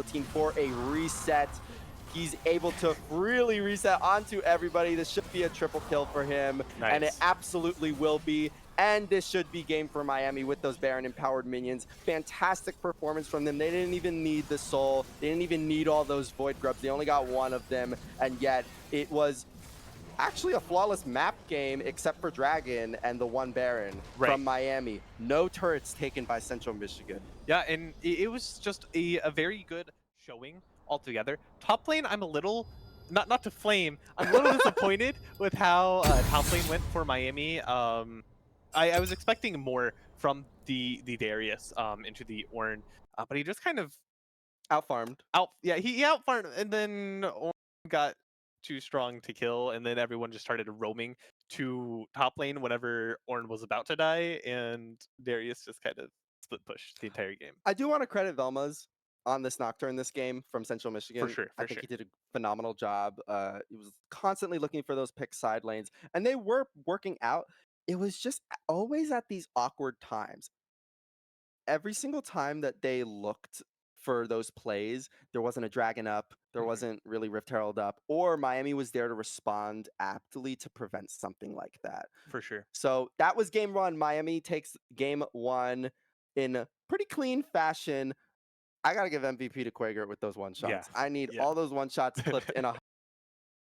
team for a reset. He's able to really reset onto everybody. This should be a triple kill for him, and it Nice. absolutely will be. And this should be game for Miami with those Baron empowered minions. Fantastic performance from them. They didn't even need the soul. They didn't even need all those void grubs. They only got one of them, and yet it was actually a flawless map game except for Dragon and the one Baron Right. from Miami. No turrets taken by Central Michigan. Yeah, and it was just a very good showing altogether. Top lane, I'm a little not to flame. I'm a little disappointed with how top lane went for Miami. I was expecting more from the Darius into the Ornn, but he just kind of Outfarmed. he outfarmed, and then Ornn got too strong to kill, and then everyone just started roaming to top lane whenever Ornn was about to die, and Darius just kind of split pushed the entire game. I do want to credit Velma's on this Nocturne this game from Central For Michigan. sure, I for think sure. he did a phenomenal job. He was constantly looking for those pick side lanes, and they were working out. It was just always at these awkward times. Every single time that they looked for those plays, there wasn't a Dragon up, there Mhm. wasn't really Rift Herald up, or Miami was there to respond aptly to prevent something like that. For sure. So that was game one. Miami takes game one in a pretty clean fashion. I gotta give MVP to Quager with those one Yeah. shots. I need Yeah. all those one shots clipped in a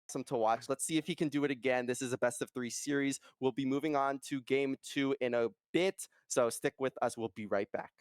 awesome to watch. Let's see if he can do it again. This is a best of three series. We'll be moving on to game two in a bit. So stick with us. We'll be right back.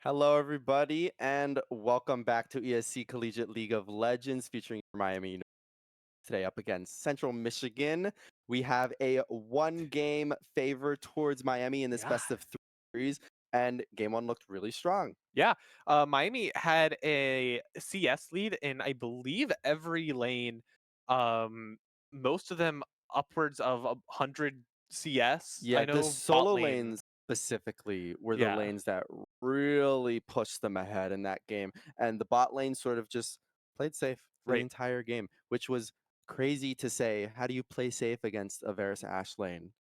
Hello, everybody, and welcome back to ESC Collegiate League of Legends featuring Miami University today up against Central Michigan. We have a one-game favor towards Miami in this Yeah. best of threes, and game one looked really strong. Yeah. Miami had a CS lead in, I believe, every lane. Um, Most of them upwards of 100 CS. I Yeah, the know bot solo lane. lanes specifically were the Yeah. lanes that really pushed them ahead in that game, and the bot lane sort of just played safe for the Right. entire game, which was crazy to say. How do you play safe against a Varus Ash lane?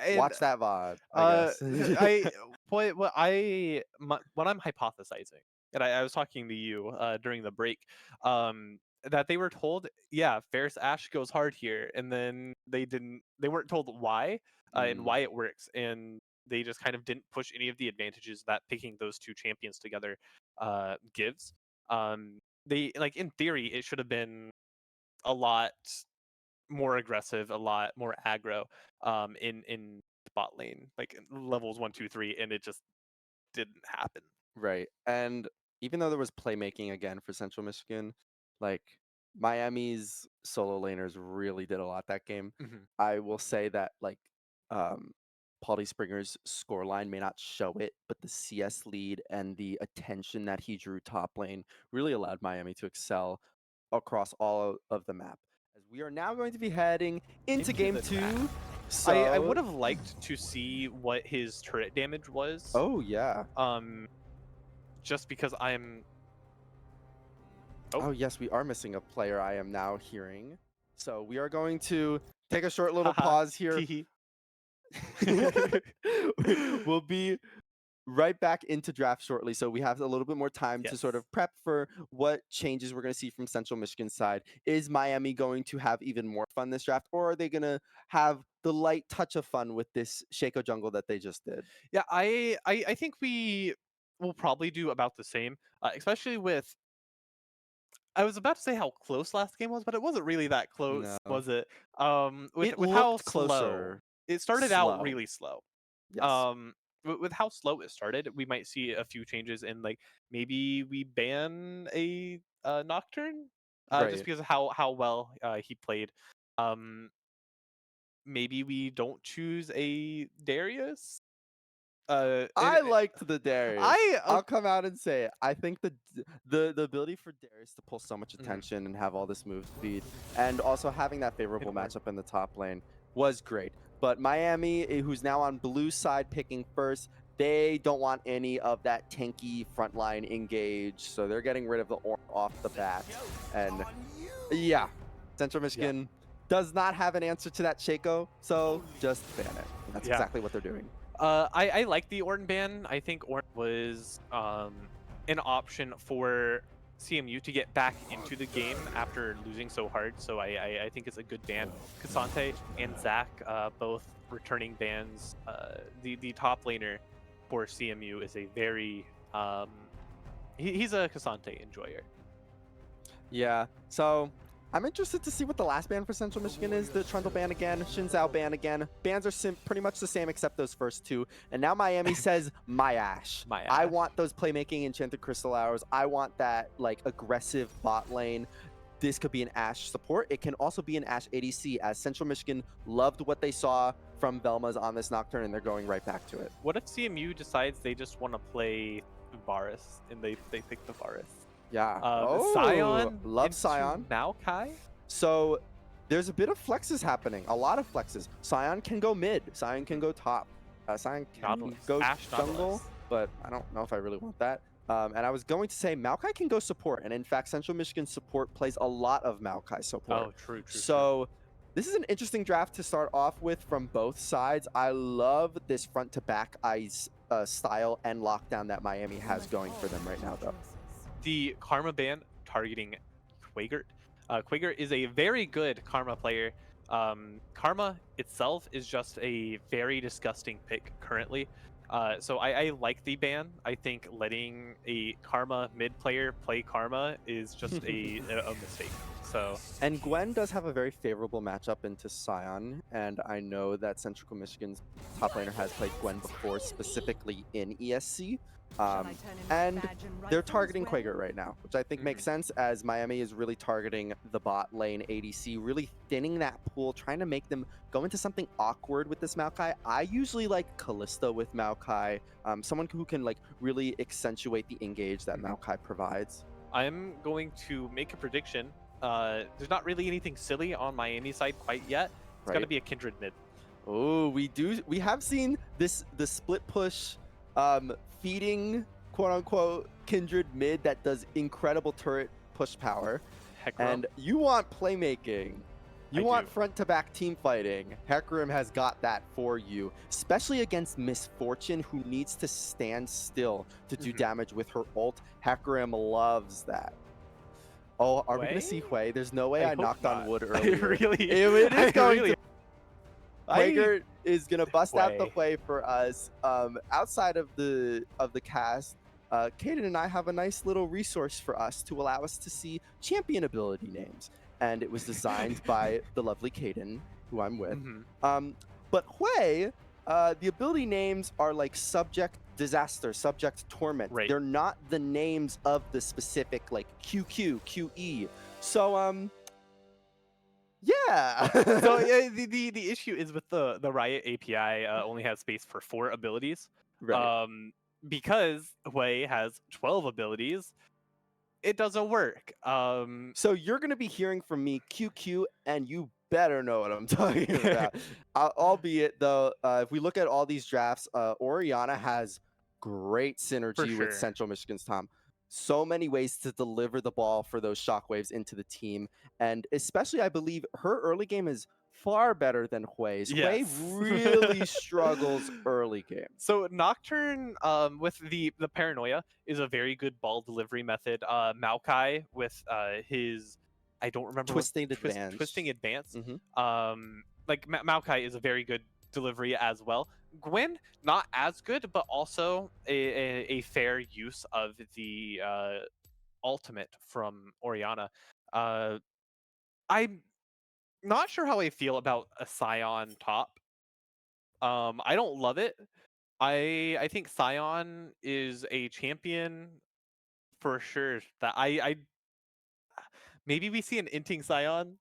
And Watch that VOD, I uh, guess. I what I'm hypothesizing, and I was talking to you during the break, that they were told, yeah, Ferris Ash goes hard here, and then they weren't told why and Mm, why it works, and they just kind of didn't push any of the advantages that picking those two champions together gives. They like in theory it should have been a lot more aggressive, a lot more aggro in the bot lane, like levels 1, 2, 3, and it just didn't happen. right, and even though there was playmaking again for Central Michigan, like, Miami's solo laners really did a lot that game. Mhm. I will say that, like, um, Paulie Springer's scoreline may not show it, but the CS lead and the attention that he drew top lane really allowed Miami to excel across all of the map. As we are now going to be heading into Into game the draft. 2, I so would have liked to see what his turret damage was. oh, yeah. Um, just because I'm oh Oh, yes, we are missing a player I am now hearing. So we are going to take a short little haha pause here. teehee. We'll be right back into draft shortly, so we have a little bit more time to sort Yes. of prep for what changes we're going to see from Central Michigan's side. Is Miami going to have even more fun this draft, or are they going to have the light touch of fun with this Shaco jungle that they just did? Yeah, I think we will probably do about the same, especially with I was about to say how close last game was, but it wasn't really that close, No. was it? It With how looked slow closer. it started out Slow. really slow. Yes. Um, with how slow it started, we might see a few changes in like maybe we ban a Nocturne, just Right. because of how well he played. Um, Maybe we don't choose a Darius. And I liked the Darius. I I'll come out and say it. I think the ability for Darius to pull so much mhm, attention and have all this move speed, and also having that in favorable Ornn. matchup in the top lane was great. But Miami, who's now on blue side picking first, they don't want any of that tanky frontline engage, so they're getting rid of the Ornn off the bat. And yeah, Central Yeah, Michigan does not have an answer to that Shaco, so just ban it. That's yeah. exactly what they're doing. I like the Ornn ban. I think Ornn was an option for CMU to get back into the game after losing so hard. So I think it's a good ban. Cassante and Zach, both returning bans. The top laner for CMU is a very he's a Cassante enjoyer. Yeah, so I'm interested to see what the last ban for Central Michigan is. The Trundle ban again, Shinzao ban again. Bans are pretty much the same except those first two. And now Miami says, my Ash. My I Ash. want those playmaking Enchanted Crystal Hours. I want that like aggressive bot lane. This could be an Ash support. It can also be an Ash ADC, as Central Michigan loved what they saw from Velma's on this Nocturne, and they're going right back to it. What if CMU decides they just want to play Varus and they pick the Varus? Yeah. Oh, Scion love into Scion. Maokai? So there's a bit of flexes happening, a lot of flexes. Scion can go mid, Scion can go top. Scion can Nautilus. go Ash jungle, Nautilus. but I don't know if I really want that. And I was going to say Maokai can go support, and in fact, Central Michigan support plays a lot of Maokai support. Oh, true. So this is an interesting draft to start off with from both sides. I love this front to back eyes style and lockdown that Miami has going for them right now, though. The Karma ban targeting Quagert. Quagert is a very good Karma player. Karma itself is just a very disgusting pick currently. So I like the ban. I think letting a Karma mid player play Karma is just a mistake. So And Gwen does have a very favorable matchup into Scion, and I know that Central Michigan's top laner has played Gwen before, specifically in ESC. Um, and they're targeting Quaker right now, which I think makes Mhm. sense as Miami is really targeting the bot lane ADC, really thinning that pool, trying to make them go into something awkward with this Maokai. I usually like Kalista with Maokai, someone who can like really accentuate the engage that Mhm. Maokai provides. I'm going to make a prediction. There's not really anything silly on Miami side quite yet. It's gonna Right? be a Kindred mid. Oh, we have seen the split push feeding quote unquote kindred mid that does incredible turret push power. Hecarim, And you want playmaking. You I want do. front to back team fighting. Hecarim has got that for you, especially against Misfortune, who needs to stand still to do Mhm. damage with her ult. Hecarim loves that. Oh, are we going to Way? see Hui? There's no way I I hope knocked on not. wood I earlier. really, It I is going to really, I Quaker is gonna bust out the way. way for us. Outside of the cast, Kaden and I have a nice little resource for us to allow us to see champion ability names, and it was designed by the lovely Kaden, who I'm with. Mhm. Um, but Hui, the ability names are like subject disaster, subject torment. Right. They're not the names of the specific like QQ, QE. So So yeah. yeah, the issue is with the Riot API only has space for 4 abilities. Right. Um, because Hui has 12 abilities, it doesn't work. So you're going to be hearing from me QQ, and you better know what I'm talking about. Albeit, though, if we look at all these drafts, Oriana has great For synergy with sure. Central Michigan's Tom. So many ways to deliver the ball for those shockwaves into the team. And especially, I believe her early game is far better than Hui's. Hui Yes. really struggles early game. So Nocturne, with the paranoia is a very good ball delivery method. Maokai with his, I don't remember what Twisting twisting advantage. advance. Hmm. Like Maokai is a very good delivery as well. Gwen not as good, but also a fair use of the ultimate from Oriana. Uh, I'm not sure how I feel about a Scion top. I don't love it. I think Scion is a champion for sure. That I maybe we see an inting Scion.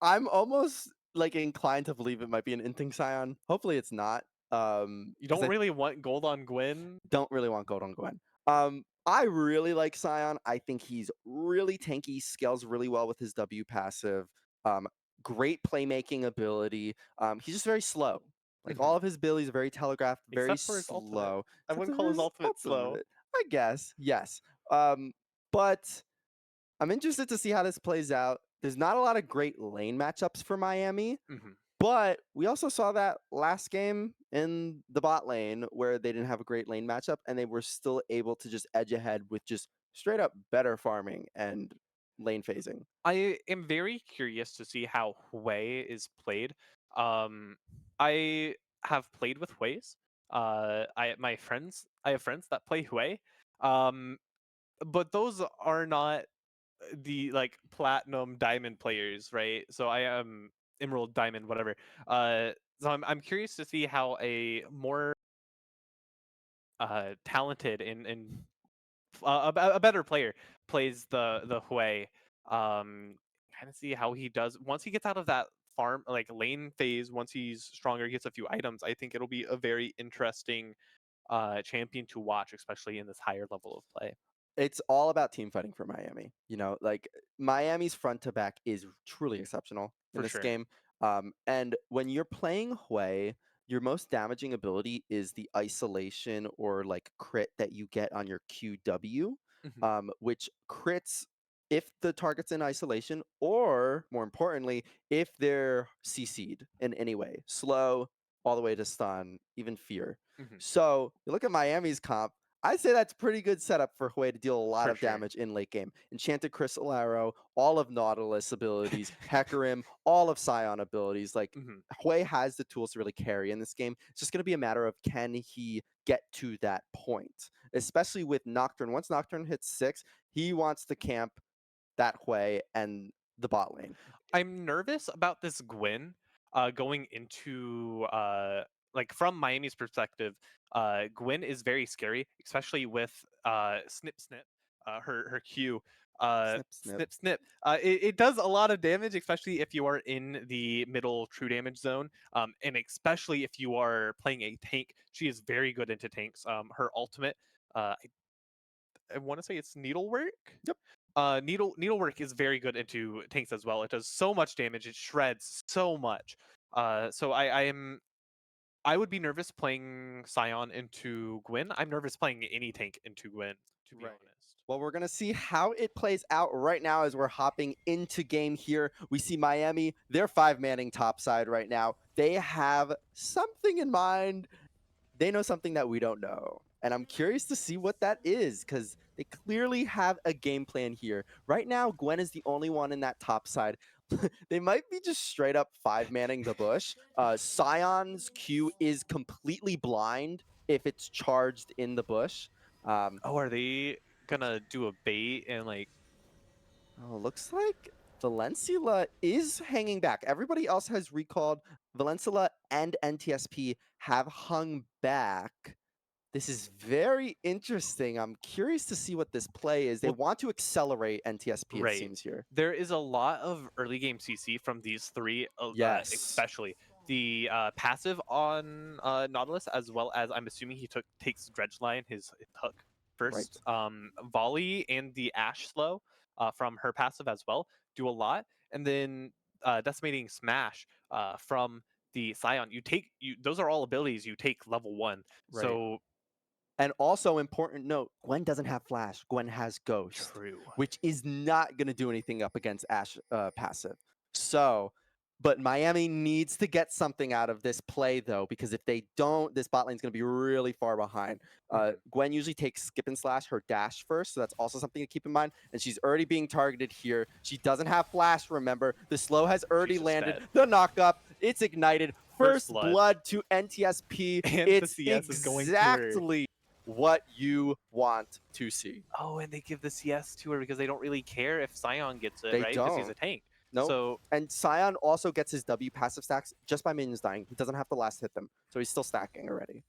I'm almost like inclined to believe it might be an Inting Scion. Hopefully it's not. You Because don't I really want gold on Gwen. don't really want gold on Gwen. I really like Scion. I think he's really tanky, scales really well with his W passive. Um, Great playmaking ability. He's just very slow. Like all Mhm. of his abilities are very telegraphed, very Except for his ultimate. slow. I Except wouldn't for call his his ultimate slow. ultimate, I guess. Yes. But I'm interested to see how this plays out. There's not a lot of great lane matchups for Miami. Mhm. But we also saw that last game in the bot lane where they didn't have a great lane matchup and they were still able to just edge ahead with just straight up better farming and lane phasing. I am very curious to see how Hui is played. Um, I have played with Huis. I have friends that play Hui. Um, but those are not the like platinum diamond players, right? So I am emerald diamond, whatever. So I'm curious to see how a more talented and a better player plays the Hui. Kind of see how he does once he gets out of that farm like lane phase. Once he's stronger, gets a few items. I think it'll be a very interesting champion to watch, especially in this higher level of play. It's all about team fighting for Miami. You know, like Miami's front to back is truly exceptional in For this sure. game. And when you're playing Hue, your most damaging ability is the isolation or like crit that you get on your QW, Hmm. which crits if the target's in isolation, or more importantly, if they're CC'd in any way, slow all the way to stun, even fear. Hmm. So you look at Miami's comp. I'd say that's pretty good setup for Hue to deal a lot For of sure. damage in late game. Enchanted Crystal Arrow, all of Nautilus abilities, Hecarim, all of Scion abilities. Like Hmm. Hue has the tools to really carry in this game. It's just going to be a matter of can he get to that point, especially with Nocturne. Once Nocturne hits 6, he wants to camp that Hue and the bot lane. I'm nervous about this Gwyn going into like from Miami's perspective, Gwen is very scary, especially with Snip Snip, her Q. Snip, snip. Snip Snip. It does a lot of damage, especially if you are in the middle true damage zone, and especially if you are playing a tank. She is very good into tanks. Her ultimate, I want to say it's Needlework. Yep. Needlework is very good into tanks as well. It does so much damage. It shreds so much. So I would be nervous playing Scion into Gwyn. I'm nervous playing any tank into Gwyn, to be Right. honest. Well, we're going to see how it plays out right now as we're hopping into game here. We see Miami, they're 5-manning topside right now. They have something in mind. They know something that we don't know. And I'm curious to see what that is because they clearly have a game plan here. Right now, Gwen is the only one in that top side. They might be just straight up 5-manning the bush. Scion's Q is completely blind if it's charged in the bush. Oh, are they gonna do a bait and like? Looks like Valencia is hanging back. Everybody else has recalled. Valencia and NTSP have hung back. This is very interesting. I'm curious to see what this play is. They Well, want to accelerate NTSP, it right. seems here. There is a lot of early game CC from these three, Yes. especially the passive on Nautilus, as well as I'm assuming he takes Dredgeline, his hook Right. first. Volley and the Ash slow from her passive as well do a lot, and then Decimating Smash from the Scion. Those are all abilities you take level 1. Right. So And also, important note, Gwen doesn't have Flash. Gwen has Ghost, true. which is not going to do anything up against Ash passive. So, but Miami needs to get something out of this play, though, because if they don't, this bot lane's going to be really far behind. Gwen usually takes Skip and Slash, her dash first, so that's also something to keep in mind. And she's already being targeted here. She doesn't have Flash, remember. The slow has already landed. Dead. The knock-up, it's ignited. First blood. blood to NTSP. And it's the CS is going through. exactly what you want to see. Oh, and they give the CS to her because they don't really care if Scion gets it, They right? Because he's don't. a tank. No. So And Scion also gets his W passive stacks just by minions dying. He doesn't have to last hit them, so he's still stacking already.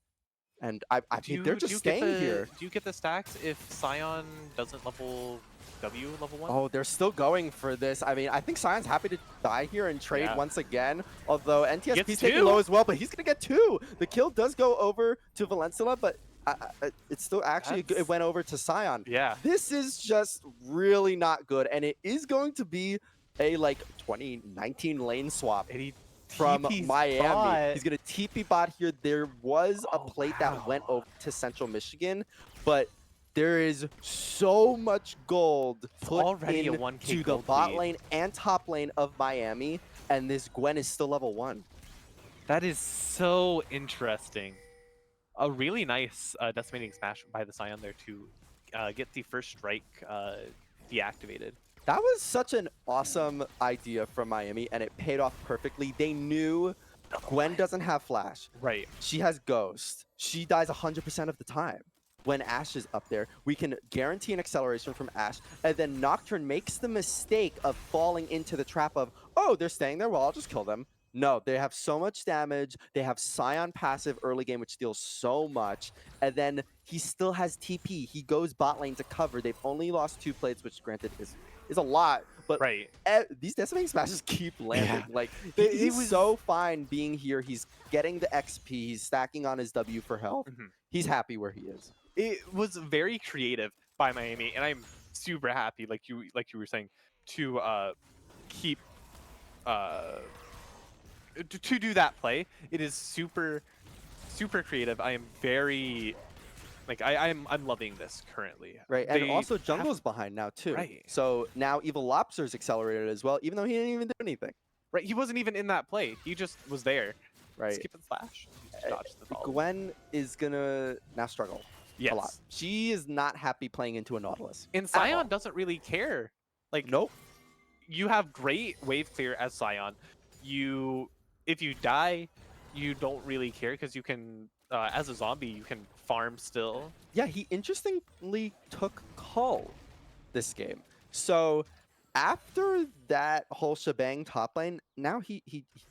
And I mean, they're just staying here. Do you get the stacks if Scion doesn't level level 1? Oh, they're still going for this. I mean, I think Scion's happy to die here and trade Yeah. once again. Although NTSP's Gets taking 2. low as well, but he's going to get 2. The kill does go over to Valencia, but it's still actually, it went over to Scion. Yeah. This is just really not good, and it is going to be a, like, 2019 lane swap And he from TP's Miami. bot. He's going to TP bot here. There was a Oh, plate that went wow. over to Central Michigan, but there is so much gold put already a into 1K the gold bot lead. lane and top lane of Miami, and this Gwen is still level 1. That is so interesting. A really nice Decimating Smash by the Scion there to get the first strike deactivated. That was such an awesome idea from Miami, and it paid off perfectly. They knew Gwen doesn't have Flash. Right. She has Ghost. She dies 100% of the time. When Ashe is up there, we can guarantee an acceleration from Ashe, and then Nocturne makes the mistake of falling into the trap of, oh, they're staying there, well, I'll just kill them. No, they have so much damage. They have Scion passive early game, which deals so much. And then he still has TP. He goes bot lane to cover. They've only lost 2 plates, which granted is a lot. But Right. These Decimating Smashes keep landing. Yeah. Like, It he's was- so fine being here. He's getting the XP. He's stacking on his W for health. He's happy where he is. It was very creative by Miami, and I'm super happy, like you were saying, to keep to do that play. It is super creative. I am very like I'm loving this currently. Right, and They also have- Jungle's behind now too. Right. So now Evil Lobster's accelerated as well, even though he didn't even do anything. Right, he wasn't even in that play. He just was there. Right. Skip and slash. He just dodged the ball. Gwen is gonna now struggle Yes. a lot. She is not happy playing into a Nautilus. And at all. Scion doesn't really care. Like, Nope. you have great wave clear as Scion. If you die, you don't really care because you can, as a zombie, you can farm still. Yeah, he interestingly took Cull this game. So after that whole shebang top lane, now he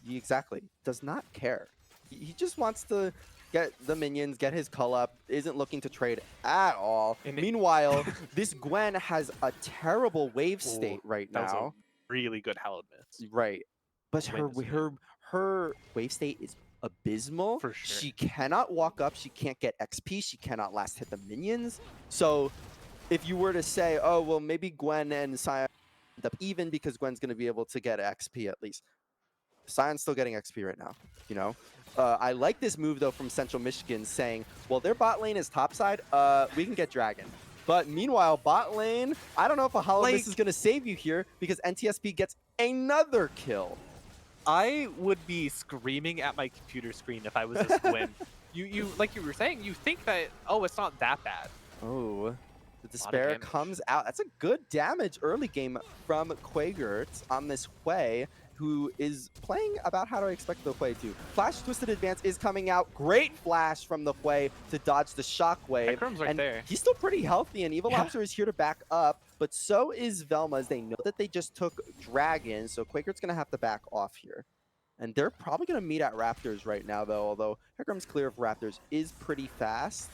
exactly does not care. He just wants to get the minions, get his cull up, isn't looking to trade at all. And Meanwhile, this Gwen has a terrible wave Ooh, state right that was a now. really good Hallowed Miss. Right. But Gwen is her wave state is abysmal. For sure. She cannot walk up, she can't get XP, she cannot last hit the minions. So if you were to say, oh well, maybe Gwen and Sion end up even because Gwen's gonna be able to get XP at least. Sion's still getting XP right now, you know? I like this move, though, from Central Michigan saying, well, their bot lane is topside, we can get Dragon. But meanwhile, bot lane, I don't know if a Hollow Miss is going to save you here because NTSP gets another kill. I would be screaming at my computer screen if I was this Gwen. You like you were saying, you think that, oh, it's not that bad. Oh, the Despair comes out. That's a good damage early game from Quagert on this Hui, who is playing about how to expect the Hui to. Flash Twisted Advance is coming out. Great flash from the Hui to dodge the shockwave. Hecarim's right there. He's still pretty healthy, and Evil Lobster is here to back up, but so is Velma, as they know that they just took Dragon, so Quaker's going to have to back off here. And they're probably going to meet at Raptors right now, though, although Hecarim's clear of Raptors is pretty fast.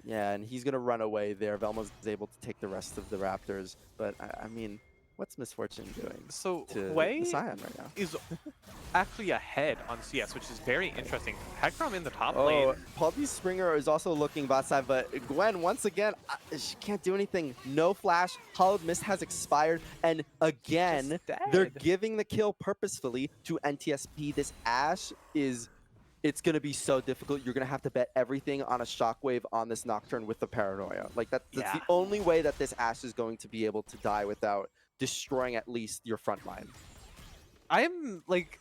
Yeah, and he's going to run away there. Velma's able to take the rest of the Raptors, but I mean, what's Misfortune doing? So to Hui Sion right now is actually ahead on CS, which is very interesting. Hecarim in the top lane. Paul B. Springer is also looking bot side, but Gwen, once again, she can't do anything. No flash. Hollowed Mist has expired, and again, they're giving the kill purposefully to NTSP. This Ashe is... It's going to be so difficult. You're going to have to bet everything on a Shockwave on this Nocturne with the Paranoia. Like, that's the only way that this Ashe is going to be able to die without destroying at least your front line. I'm, like,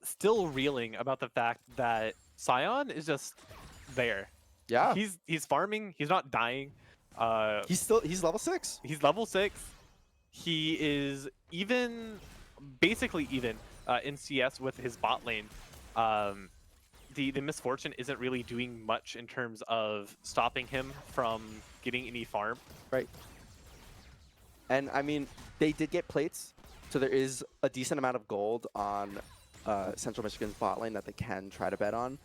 still reeling about the fact that Sion is just there. Yeah. He's farming. He's not dying. He's level 6. He's level 6. He is basically even in CS with his bot lane. The Misfortune isn't really doing much in terms of stopping him from getting any farm. Right. And I mean, they did get plates, so there is a decent amount of gold on Central Michigan's bot lane that they can try to bet on.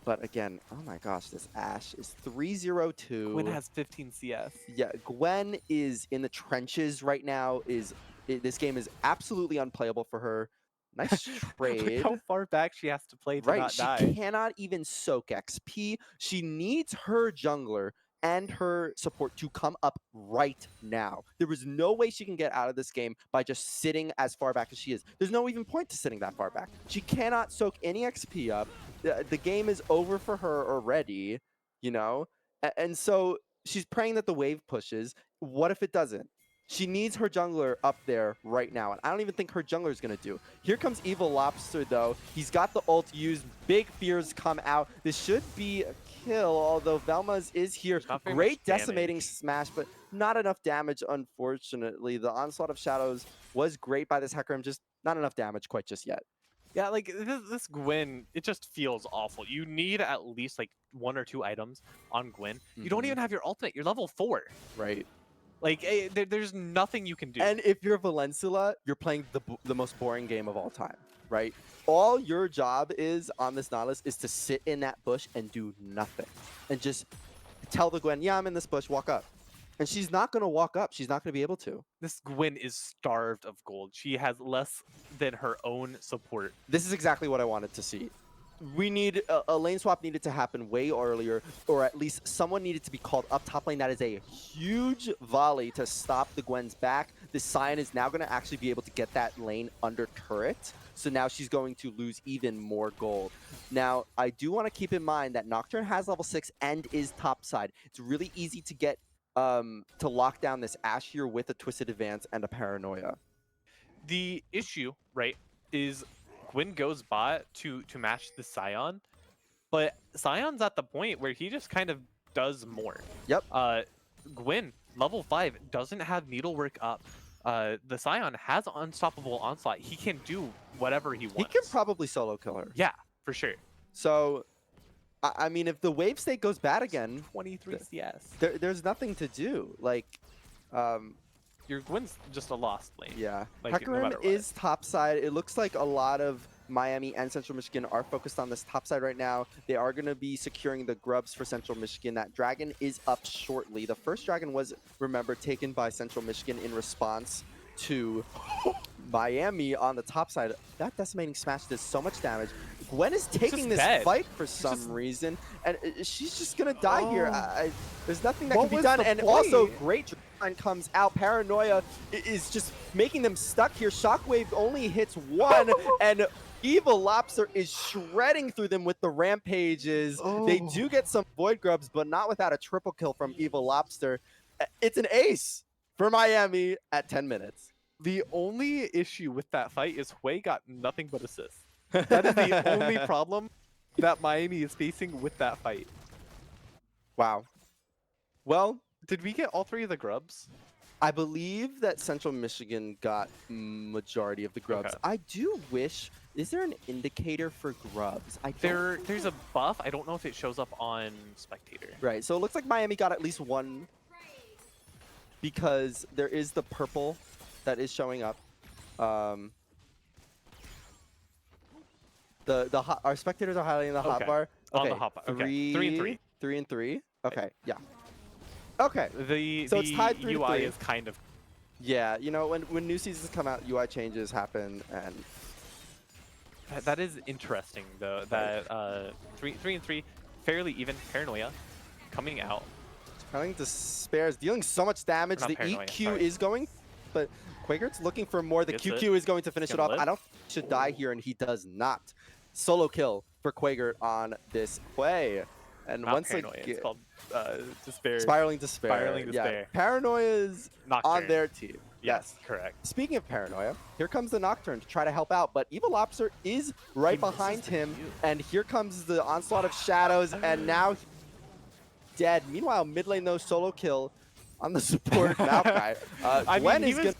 But again, oh my gosh, this Ashe is 3-0-2. Gwen has 15 CS. Yeah, Gwen is in the trenches right now. This game is absolutely unplayable for her. Nice trade. Look how far back she has to play to not die. She cannot even soak XP. She needs her jungler and her support to come up right now. There is no way she can get out of this game by just sitting as far back as she is. There's no even point to sitting that far back. She cannot soak any XP up. The game is over for her already, you know? And so she's praying that the wave pushes. What if it doesn't? She needs her jungler up there right now, and I don't even think her jungler is going to do. Here comes Evil Lobster, though. He's got the ult used. Big fears come out. This should be a kill, although Velma's is here. Great decimating smash, but not enough damage, unfortunately. The Onslaught of Shadows was great by this Hecarim, just not enough damage quite just yet. Yeah, like, this Gwen, it just feels awful. You need at least, like, 1 or 2 items on Gwen. You don't even have your ultimate. You're level 4. Right. Like, there's nothing you can do. And if you're Valencula, you're playing the most boring game of all time, right? All your job is on this Nautilus is to sit in that bush and do nothing. And just tell the Gwen, yeah, I'm in this bush, walk up. And she's not going to walk up. She's not going to be able to. This Gwen is starved of gold. She has less than her own support. This is exactly what I wanted to see. We need a lane swap needed to happen way earlier, or at least someone needed to be called up top lane. That is a huge volley to stop the Gwen's back. The Sion is now going to actually be able to get that lane under turret. So now she's going to lose even more gold. Now, I do want to keep in mind that Nocturne has level 6 and is topside. It's really easy to get to lock down this Ashe here with a Twisted Advance and a Paranoia. The issue, right, is Gwen goes bot to match the Sion, but Sion's at the point where he just kind of does more. Yep. Gwen, level 5, doesn't have needlework up. The Sion has unstoppable onslaught. He can do whatever he wants. He can probably solo kill her. Yeah, for sure. So, I mean, if the wave state goes bad again, 23 CS. There's nothing to do. Like, your Gwen's just a lost lane. Yeah. Like, Hecarim is topside. It looks like a lot of Miami and Central Michigan are focused on this top side right now. They are going to be securing the grubs for Central Michigan. That dragon is up shortly. The first dragon was, remember, taken by Central Michigan in response to Miami on the top side. That decimating smash does so much damage. Gwen is taking this dead. fight for some reason, and she's just gonna die here. There's nothing that What can be was done, the and also point? great line comes out. Paranoia is just making them stuck here. Shockwave only hits one, and Evil Lobster is shredding through them with the rampages. They do get some Void Grubs, but not without a triple kill from Evil Lobster. It's an ace for Miami at 10 minutes. The only issue with that fight is Hui got nothing but assists. That is the only problem that Miami is facing with that fight. Wow. Well, did we get all 3 of the grubs? I believe that Central Michigan got majority of the grubs. Okay. I do wish, is there an indicator for grubs? There's a buff. I don't know if it shows up on Spectator. Right, so it looks like Miami got at least one because there is the purple that is showing up. Our spectators are highlighting the hotbar. On the hotbar. Okay. 3 and 3. 3 and 3. Okay, yeah. Okay. So it's tied 3 UI to 3. is kind of. Yeah, you know, when new seasons come out, UI changes happen, and that is interesting though. That 3 and 3, fairly even. Paranoia coming out. Spelling Despair is dealing so much damage. The Paranoia, EQ sorry. is going, but Quaker's looking for more. The Gets QQ is going to finish it off. live. I don't think he should die here, and he does not. Solo kill for Quaker on this play. And Not once Paranoia, again, it's called Despair. Spiraling Despair. Spiraling Despair. Yeah, Paranoia's Nocturne. on their team. Yes, correct. Speaking of Paranoia, here comes the Nocturne to try to help out, but Evil Lobster is right behind him, and here comes the onslaught of shadows, and now he's dead. Meanwhile, mid lane though, solo kill on the support Maokai. Gwen is gonna,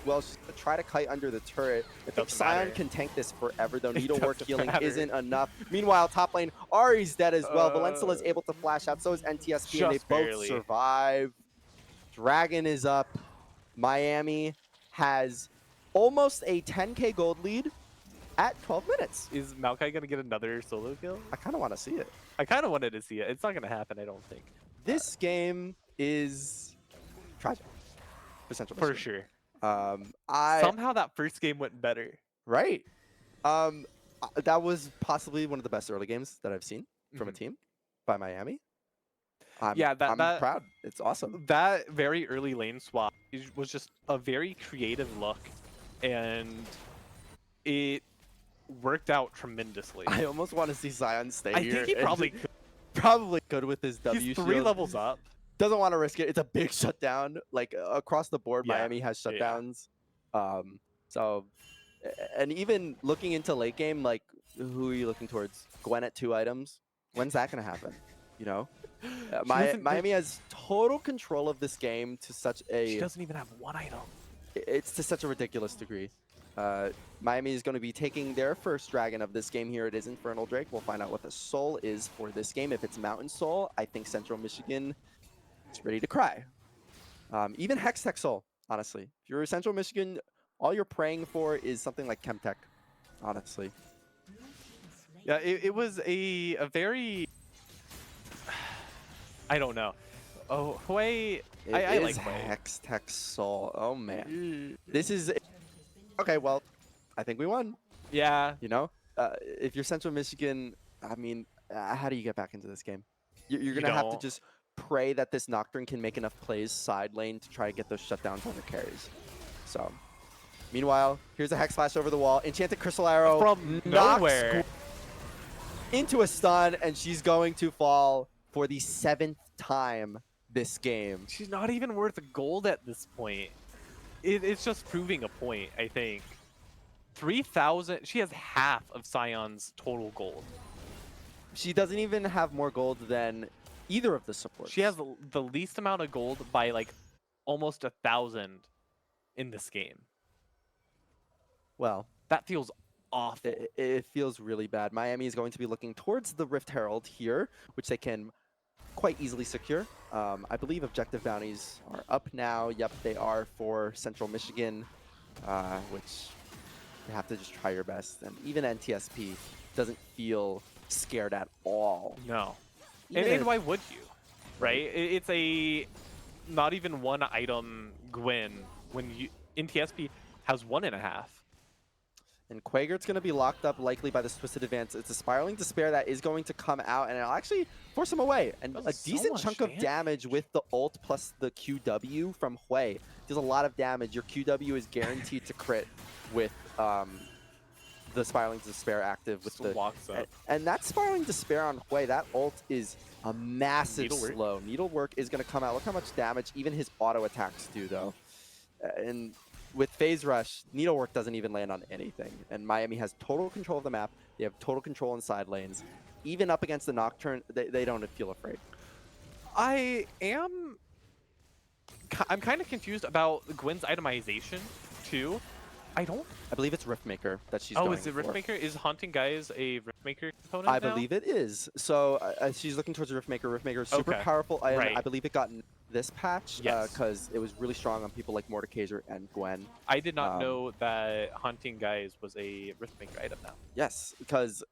well, she's gonna try to kite under the turret. I think Sion can tank this forever though. Needlework healing isn't enough. Meanwhile, top lane, Ari's dead as well. Valencia is able to flash out, so is NTSP, and they both survive. Dragon is up. Miami has almost a 10k gold lead at 12 minutes. Is Maokai going to get another solo kill? I kind of want to see it. I kind of wanted to see it. It's not going to happen, I don't think. This game is tragic for Central For Michigan. sure. I Somehow that first game went better. Right. That was possibly one of the best early games that I've seen from a team by Miami. I'm proud. It's awesome. That very early lane swap was just a very creative look, and it worked out tremendously. I almost want to see Sion stay here. I think he probably could with his W He's shield. 3 levels up. Doesn't want to risk it. It's a big shutdown. Like across the board, Yeah. Miami has shutdowns. So, and even looking into late game, like who are you looking towards? Gwen at 2 items. When's that gonna happen? You know, Miami has total control of this game to such a. She doesn't even have 1 item. It's to such a ridiculous degree. Miami is going to be taking their first dragon of this game here. It is Infernal Drake. We'll find out what the soul is for this game. If it's Mountain Soul, I think Central Michigan is ready to cry. Even Hextech Soul, honestly. If you're Central Michigan, all you're praying for is something like Chemtech, honestly. Yeah, it was a very... I don't know. Oh, Hui... I like Hui. Hextech Soul. Oh, man. This is... Okay, well, I think we won. Yeah. You know? If you're Central Michigan, I mean, how do you get back into this game? You're going to have to just pray that this Nocturne can make enough plays side lane to try to get those shutdowns on the carries. So, meanwhile, here's a Hex Flash over the wall. Enchanted Crystal Arrow from nowhere into a stun, and she's going to fall for the 7th time this game. She's not even worth gold at this point. It's just proving a point, I think. 3,000. She has half of Sion's total gold. She doesn't even have more gold than either of the supports. She has the least amount of gold by like almost 1,000 in this game. Well, that feels awful. It feels really bad. Miami is going to be looking towards the Rift Herald here, which they can quite easily secure. I believe objective bounties are up now. Yep, they are for Central Michigan, which You have to just try your best. And even NTSP doesn't feel scared at all. No. Even And if- why would you? Right? It's a not even one item Gwen when you NTSP has 1.5. And Quager's going to be locked up likely by this Twisted Advance. It's a Spiraling Despair that is going to come out, and it'll actually force him away. And Does a so decent much chunk of damage with the ult plus the QW from Hui. Does a lot of damage. Your QW is guaranteed to crit with the Spiraling Despair active. With Just walks up. and that Spiraling Despair on Hui, that ult is a massive Needlework. slow. Needlework is going to come out. Look how much damage even his auto attacks do, though. And with Phase Rush, Needlework doesn't even land on anything. And Miami has total control of the map. They have total control in side lanes. Even up against the Nocturne, they don't feel afraid. I'm kind of confused about Gwen's itemization too. I believe it's Riftmaker that she's going for. Oh, is it Riftmaker? Is Haunting Guys a Riftmaker component I now? believe it is. So she's looking towards Riftmaker. Riftmaker is super Okay. powerful item. Right. I believe it got this patch Yes. because it was really strong on people like Mordekaiser and Gwen. I did not know that Haunting Guys was a Riftmaker item now. Yes, because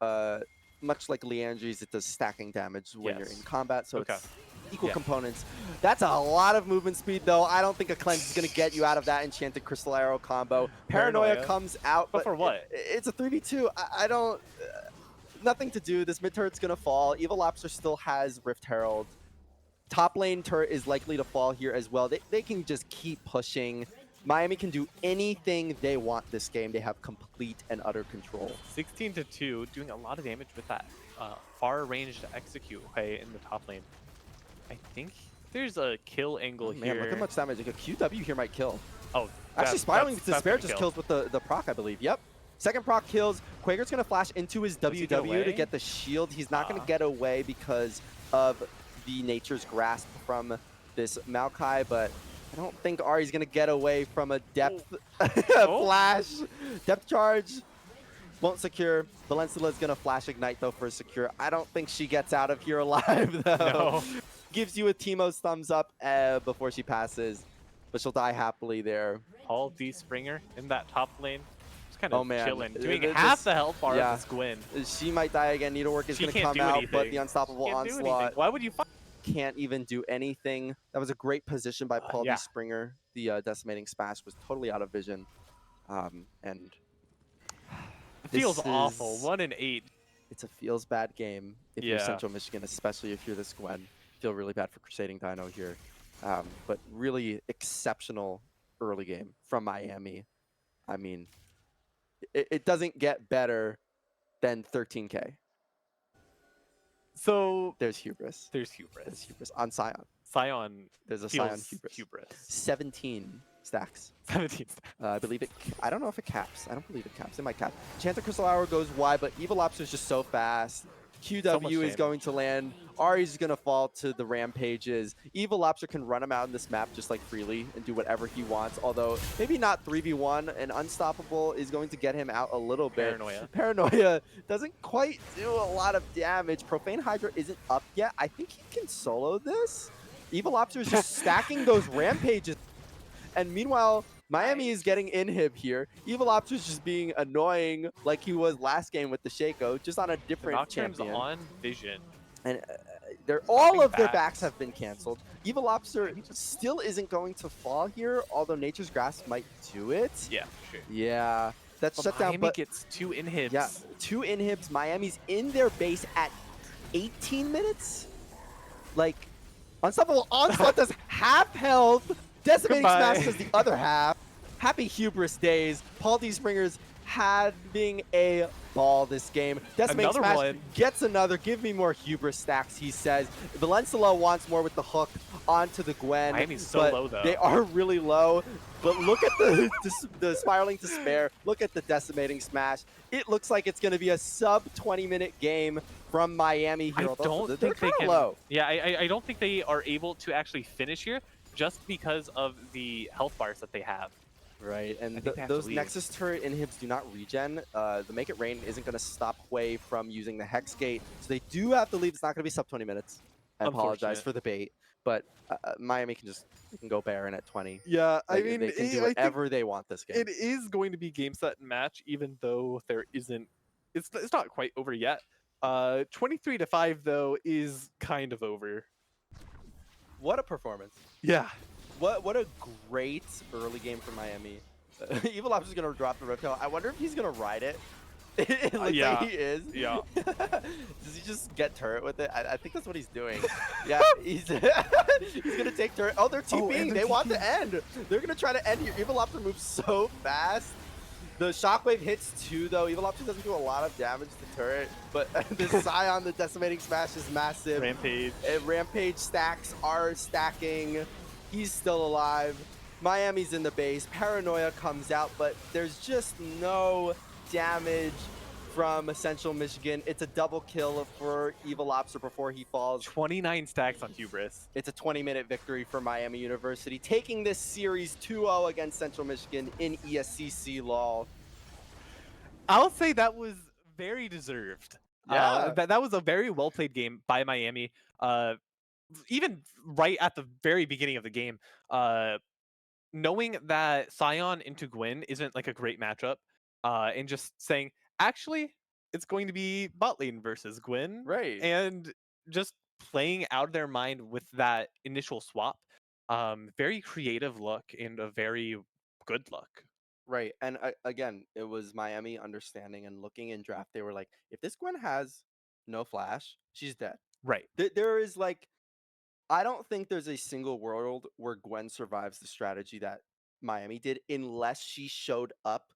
much like Leandri's, it does stacking damage when you're in combat, so it's equal components. That's a lot of movement speed, though. I don't think a cleanse is going to get you out of that Enchanted Crystal Arrow combo. Paranoia comes out, but for what? It's a 3v2. I don't... nothing to do. This mid turret's going to fall. Evil Lobster still has Rift Herald. Top lane turret is likely to fall here as well. They can just keep pushing. Miami can do anything they want this game. They have complete and utter control. 16-2, doing a lot of damage with that far range to execute in the top lane. I think there's a kill angle here. Man, look how much damage. Like a QW here might kill. Oh, actually, Spiraling Despair just kills with the proc, I believe. Yep. Second proc kills. Quager's going to flash into his WW to get the shield. He's not going to get away because of the Nature's Grasp from this Maokai, but I don't think Ari's going to get away from a depth flash. Depth charge won't secure. Valencia is going to flash ignite, though, for a secure. I don't think she gets out of here alive, though. No. Gives you a Teemo's thumbs up before she passes, but she'll die happily there. Paul D. Springer in that top lane. Just kind of chilling, doing They're half just- the health bar yeah. of this Gwen. She might die again. Needlework is She going to can't come do out, anything. but the Unstoppable Can't do Onslaught anything. Why would you fight? can't even do anything. That was a great position by Paul D. Springer. The Decimating Smash was totally out of vision. And It feels this awful. is- 1-8. It's a feels bad game if you're Yeah. Central Michigan, especially if you're this Gwen. Feel really bad for Crusading Dino here. But really exceptional early game from Miami. I mean, it doesn't get better than 13K. So There's hubris. there's There's hubris. hubris on Scion. Scion There's a Scion feels hubris. hubris. 17 stacks. 17. I believe it. I don't know if it caps. I don't believe it caps. It might cap. Enchanted Crystal Hour goes wide, but Evil Lobster is just so fast. QW is going to land. Ari's going to fall to the rampages. Evil Lobster can run him out in this map just like freely and do whatever he wants. Although maybe not 3v1, and Unstoppable is going to get him out a little bit. Paranoia doesn't quite do a lot of damage. Profane Hydra isn't up yet. I think he can solo this. Evil Lobster is just stacking those rampages. And meanwhile, Miami is getting inhib here. Evil Lobster is just being annoying like he was last game with the Shaco, just on a different champion. on vision. And all of their backs have been canceled. Evil Lobster still isn't going to fall here, although Nature's Grasp might do it. Yeah, sure. Yeah, that's shut down. Miami But gets 2 inhibs. yeah, 2 inhibs. Miami's in their base at 18 minutes. Like, Unstoppable Onslaught does half health. Decimating Smash does the other half. Happy hubris days. Paul D. Springer's having a ball this game. Decimating Smash gets another. Give me more hubris stacks, he says. Valencia wants more with the hook onto the Gwen. Miami's so but low, though. They are really low. But look at the Spiraling Despair. Look at the Decimating Smash. It looks like it's going to be a sub 20-minute game from Miami here. I don't think they can. Low. Yeah, I don't think they are able to actually finish here just because of the health bars that they have. Right, and think they have those to leave. Nexus turret inhibs do not regen. The Make It Rain isn't going to stop Hui from using the Hex Gate, so they do have to leave. It's not going to be sub 20 minutes. I apologize for the bait, but Miami can just they can go Baron at 20. Yeah, I Like mean, they can do I think whatever they want this game. it is going to be game set and match, even though there isn't. It's not quite over yet. 23-5 though is kind of over. What a performance! Yeah. What a great early game for Miami. Evil Ops is gonna drop the Riptail. I wonder if he's gonna ride it. It looks like Yeah. he is. Yeah. Does he just get turret with it? I think that's what he's doing. Yeah, he's he's gonna take turret. Oh, they're Oh, and TPing. they're They want to TPing. end. They're gonna try to end here. Evil Opter moves so fast. The shockwave hits too, though. Evil Opter doesn't do a lot of damage to turret, but the Scion, the decimating smash is massive. Rampage. Rampage stacks are stacking. He's still alive. Miami's in the base. Paranoia comes out, but there's just no damage from Central Michigan. It's a double kill for Evil Lobster before he falls. 29 stacks on Hubris. It's a 20-minute victory for Miami University, taking this series 2-0 against Central Michigan in ESCC LOL. I'll say that was very deserved. Yeah. That was a very well played game by Miami. Even right at the very beginning of the game, knowing that Scion into Gwyn isn't like a great matchup, and just saying, actually, it's going to be bot lane versus Gwyn, Right. and just playing out of their mind with that initial swap. Very creative look and a very good look. Right. And again, it was Miami understanding and looking in draft. They were like, if this Gwen has no flash, she's dead. Right. There is like, I don't think there's a single world where Gwen survives the strategy that Miami did unless she showed up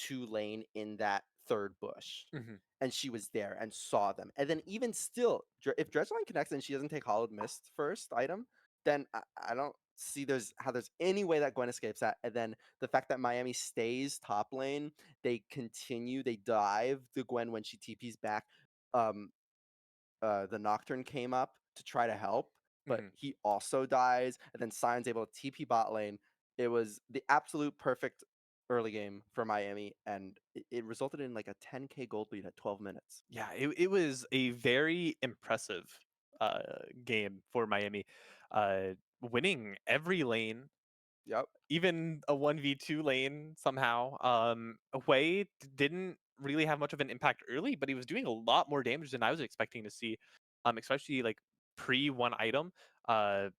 to lane in that third bush Hmm. and she was there and saw them. And then even still, if Dredgeline connects and she doesn't take Hollowed Mist first item, then I don't see there's any way that Gwen escapes that. And then the fact that Miami stays top lane, they continue, they dive the Gwen when she TPs back. Um, the Nocturne came up to try to help, but Hmm. he also dies, and then Sion's able to TP bot lane. It was the absolute perfect early game for Miami, and it resulted in like a 10k gold lead at 12 minutes. Yeah, it was a very impressive game for Miami, winning every lane, Yep. even a 1v2 lane somehow. Wei didn't really have much of an impact early, but he was doing a lot more damage than I was expecting to see, especially like pre one item. Uh,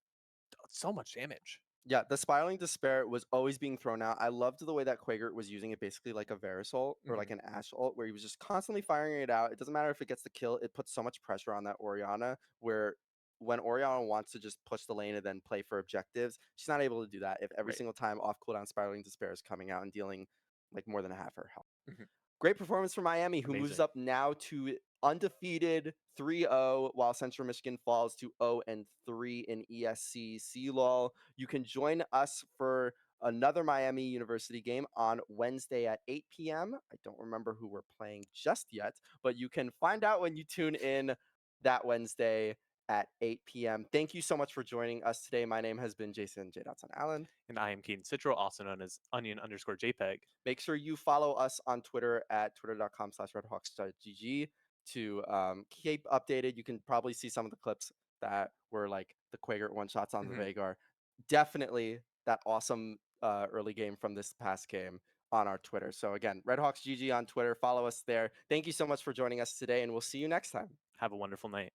so much damage. Yeah, the Spiraling Despair was always being thrown out. I loved the way that Quaker was using it basically like a Varus ult or like Hmm. an Ashe ult, where he was just constantly firing it out. It doesn't matter if it gets the kill, it puts so much pressure on that Orianna, where when Orianna wants to just push the lane and then play for objectives, she's not able to do that if every Right. single time off cooldown Spiraling Despair is coming out and dealing like more than half her health. Hmm. Great performance for Miami, who moves Amazing. up now to undefeated 3-0, while Central Michigan falls to 0-3 in ESC CLOL. You can join us for another Miami University game on Wednesday at 8 p.m. I don't remember who we're playing just yet, but you can find out when you tune in that Wednesday at 8 p.m. Thank you so much for joining us today. My name has been Jason J. Allen. And I am Keaton Citro, also known as onion_JPEG. Make sure you follow us on Twitter at twitter.com/redhawks.gg to keep updated. You can probably see some of the clips that were like the Quaker one shots on the Hmm. Vagar. Definitely that awesome early game from this past game on our Twitter. So again, RedHawksGG on Twitter. Follow us there. Thank you so much for joining us today, and we'll see you next time. Have a wonderful night.